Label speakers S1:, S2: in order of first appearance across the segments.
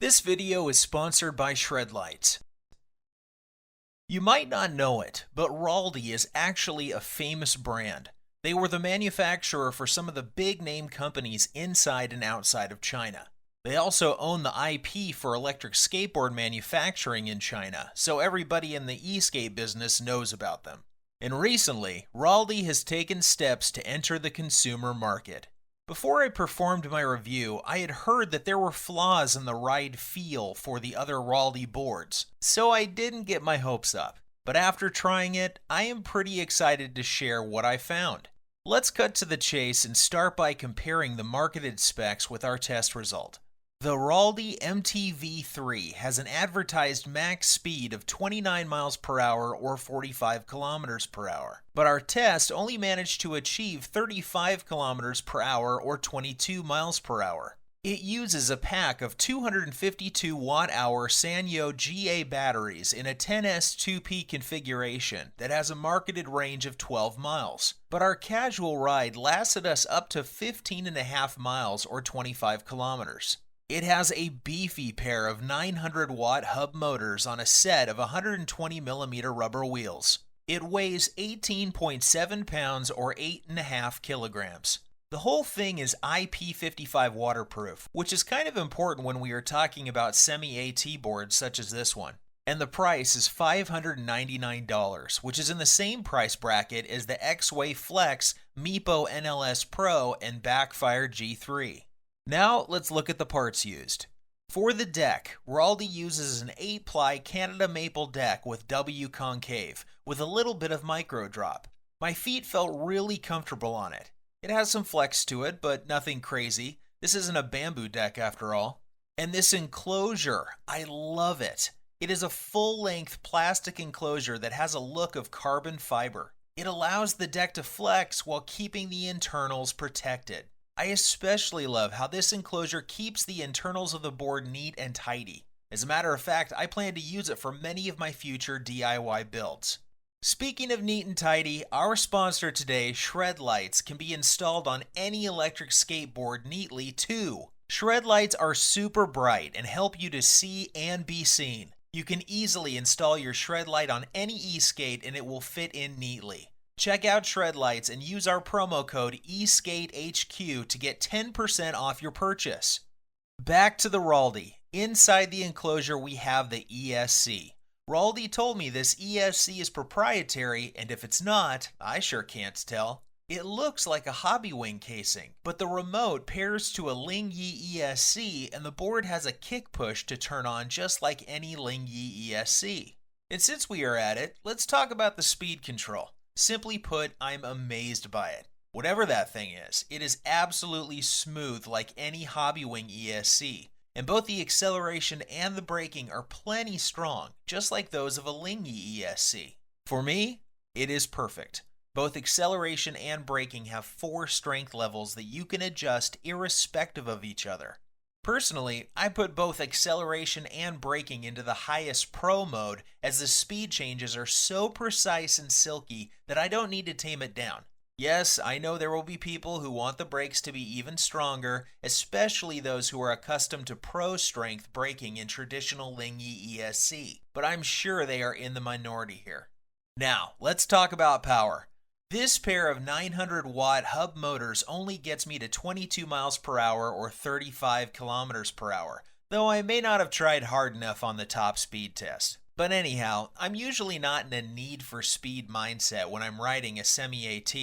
S1: This video is sponsored by Shredlight. You might not know it, but Raldey is actually a famous brand. They were the manufacturer for some of the big name companies inside and outside of China. They also own the IP for electric skateboard manufacturing in China, so everybody in the e-skate business knows about them. And recently, Raldey has taken steps to enter the consumer market. Before I performed my review, I had heard that there were flaws in the ride feel for the other Raldey boards, so I didn't get my hopes up. But after trying it, I am pretty excited to share what I found. Let's cut to the chase and start by comparing the marketed specs with our test result. The Raldey MT-V3 has an advertised max speed of 29 miles per hour or 45 kilometers per hour, but our test only managed to achieve 35 kilometers per hour or 22 miles per hour. It uses a pack of 252 watt-hour Sanyo GA batteries in a 10S2P configuration that has a marketed range of 12 miles, but our casual ride lasted us up to 15.5 miles or 25 kilometers. It has a beefy pair of 900 watt hub motors on a set of 120mm rubber wheels. It weighs 18.7 pounds or 8.5 kilograms. The whole thing is IP55 waterproof, which is kind of important when we are talking about semi-AT boards such as this one. And the price is $599, which is in the same price bracket as the X-Way Flex Meepo NLS Pro and Backfire G3. Now let's look at the parts used. For the deck, Raldey uses an 8-ply Canada maple deck with W concave, with a little bit of micro drop. My feet felt really comfortable on it. It has some flex to it, but nothing crazy. This isn't a bamboo deck after all. And this enclosure, I love it. It is a full-length plastic enclosure that has a look of carbon fiber. It allows the deck to flex while keeping the internals protected. I especially love how this enclosure keeps the internals of the board neat and tidy. As a matter of fact, I plan to use it for many of my future DIY builds. Speaking of neat and tidy, our sponsor today, Shredlights, can be installed on any electric skateboard neatly too. Shredlights are super bright and help you to see and be seen. You can easily install your Shredlight on any e-skate and it will fit in neatly. Check out Shredlights and use our promo code ESKATEHQ to get 10% off your purchase. Back to the Raldey. Inside the enclosure we have the ESC. Raldey told me this ESC is proprietary, and if it's not, I sure can't tell. It looks like a hobby wing casing, but the remote pairs to a Lingyi ESC and the board has a kick push to turn on just like any Lingyi ESC. And since we are at it, let's talk about the speed control. Simply put, I'm amazed by it. Whatever that thing is, it is absolutely smooth like any hobby wing ESC, and both the acceleration and the braking are plenty strong, just like those of a Lingyi ESC. For me, it is perfect. Both acceleration and braking have 4 strength levels that you can adjust irrespective of each other. Personally, I put both acceleration and braking into the highest pro mode as the speed changes are so precise and silky that I don't need to tame it down. Yes, I know there will be people who want the brakes to be even stronger, especially those who are accustomed to pro strength braking in traditional Lingyi ESC, but I'm sure they are in the minority here. Now, let's talk about power. This pair of 900 watt hub motors only gets me to 22 miles per hour or 35 kilometers per hour, though I may not have tried hard enough on the top speed test. But anyhow, I'm usually not in a need for speed mindset when I'm riding a semi-AT.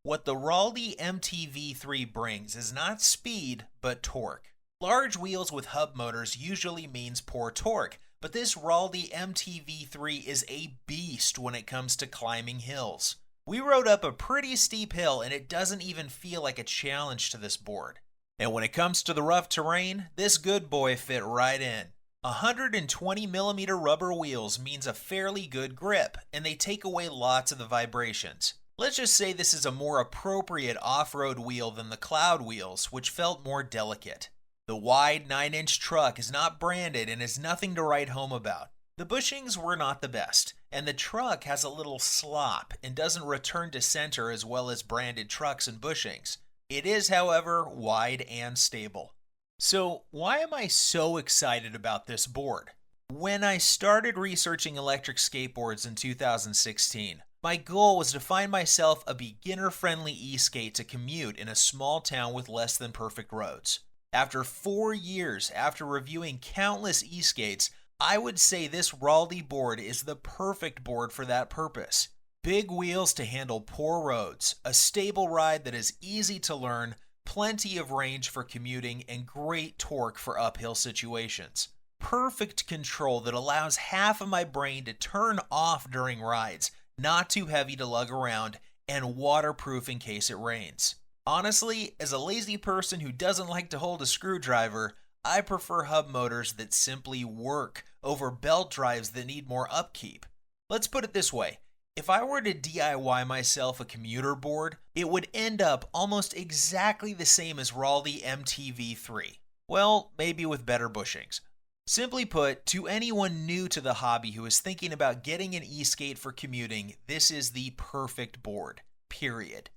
S1: What the Raldey MT-V3 brings is not speed, but torque. Large wheels with hub motors usually means poor torque, but this Raldey MT-V3 is a beast when it comes to climbing hills. We rode up a pretty steep hill and it doesn't even feel like a challenge to this board. And when it comes to the rough terrain, this good boy fit right in. 120mm rubber wheels means a fairly good grip, and they take away lots of the vibrations. Let's just say this is a more appropriate off-road wheel than the Cloud wheels, which felt more delicate. The wide 9-inch truck is not branded and is nothing to write home about. The bushings were not the best, and the truck has a little slop and doesn't return to center as well as branded trucks and bushings. It is, however, wide and stable. So, why am I so excited about this board? When I started researching electric skateboards in 2016, my goal was to find myself a beginner friendly e skate to commute in a small town with less than perfect roads. After 4 years after reviewing countless e skates, I would say this Raldey board is the perfect board for that purpose. Big wheels to handle poor roads, a stable ride that is easy to learn, plenty of range for commuting, and great torque for uphill situations. Perfect control that allows half of my brain to turn off during rides, not too heavy to lug around, and waterproof in case it rains. Honestly, as a lazy person who doesn't like to hold a screwdriver, I prefer hub motors that simply work over belt drives that need more upkeep. Let's put it this way. If I were to DIY myself a commuter board, it would end up almost exactly the same as Raldey MT-V3. Well, maybe with better bushings. Simply put, to anyone new to the hobby who is thinking about getting an e-skate for commuting, this is the perfect board. Period.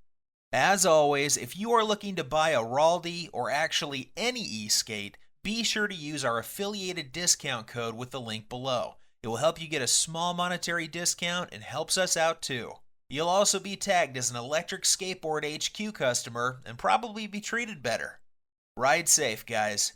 S1: As always, if you are looking to buy a Raldey or actually any e-skate, be sure to use our affiliated discount code with the link below. It will help you get a small monetary discount and helps us out too. You'll also be tagged as an Electric Skateboard HQ customer and probably be treated better. Ride safe, guys.